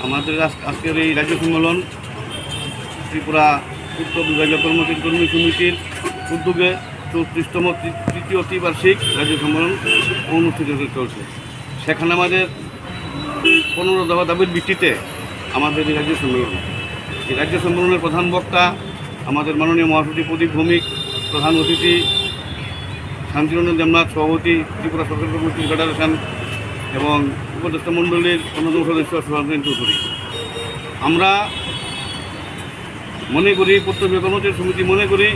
আমাদের আজকের এই রাজ্য সম্মেলন ত্রিপুরা উত্তর বিভাগীয় কর্মী সমিতির উদ্যোগে 34তম তৃতীয় ত্রিবার্ষিক রাজ্য সম্মেলন অনুষ্ঠিত চলছে। সেখানে আমাদের 15 দফা দাবির ভিত্তিতে আমাদের এই রাজ্য সম্মেলন। এই রাজ্য সম্মেলনের প্রধান বক্তা আমাদের মাননীয় মহাসচিব প্রদীপ ভৌমিক, প্রধান অতিথি শান্তিরঞ্জন দেবনাথ, সভাপতি ত্রিপুরা সরকার কর্মচারী ফেডারেশন এবং উপদেষ্টা মণ্ডলীর অন্যতম সদস্য সুভাষচন্দ্র চৌধুরী। আমরা মনে করি, প্রত্যেক কর্মচারী সমিতি মনে করি,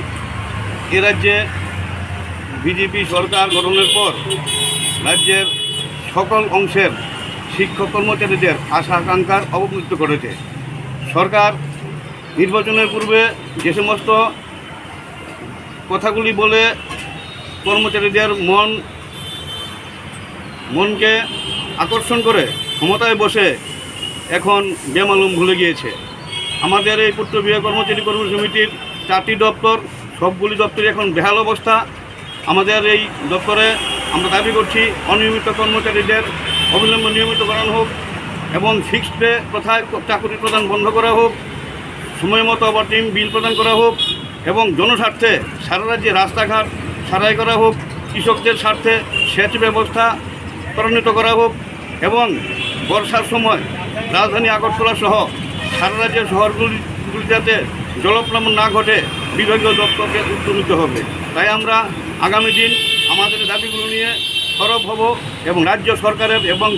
এ রাজ্যে বিজেপি সরকার গঠনের পর রাজ্যের সকল অংশের শিক্ষক কর্মচারীদের আশা আকাঙ্ক্ষার অবমৃত্যু ঘটেছে। সরকার নির্বাচনের পূর্বে যে সমস্ত কথাগুলি বলে কর্মচারীদের মনকে আকর্ষণ করে ক্ষমতায় বসে এখন বেমালুম ভুলে গিয়েছে। আমাদের এই পূর্ত বিভাগ কর্মচারী সমিতির 4টি দপ্তর, সবগুলি দপ্তরে এখন বেহাল অবস্থা। আমাদের এই দপ্তরে আমরা দাবি করছি অনিয়মিত কর্মচারীদের অবিলম্বে নিয়মিত করানো হোক এবং ফিক্সড পে প্রথায় চাকরি প্রদান বন্ধ করা হোক, সময় মতো ওভারটাইম বিল প্রদান করা হোক এবং জনস্বার্থে সারা রাজ্যে রাস্তাঘাট সারাই করা হোক, কৃষকদের স্বার্থে সেচ ব্যবস্থা ত্বরান্বিত করা হোক এবং বর্ষার সময় রাজধানী আগরতলা সহ সারা রাজ্যের শহরগুলি যাতে জলপ্লাবন না ঘটে বিভাগীয় দপ্তরকে উদ্যোগ নিতে হবে। তাই আমরা আগামী দিন আমাদের দাবিগুলো নিয়ে সরব হব এবং রাজ্য সরকারের এবং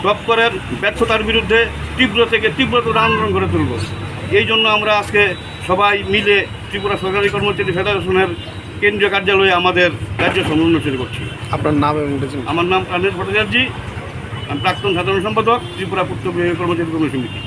দপ্তরের ব্যর্থতার বিরুদ্ধে তীব্র থেকে তীব্রতর আন্দোলন করে তুলব। এই জন্য আমরা আজকে সবাই মিলে ত্রিপুরা সরকারি কর্মচারী ফেডারেশনের কেন্দ্রীয় কার্যালয়ে আমাদের রাজ্য সম্মেলন অনুষ্ঠিত করছি। আপনার নাম এবং আমার নাম প্রাণেশ ভট্টাচার্য, আমি প্রাক্তন সাধারণ সম্পাদক ত্রিপুরা পূর্ত বিভাগীয় কর্মচারী সমিতি।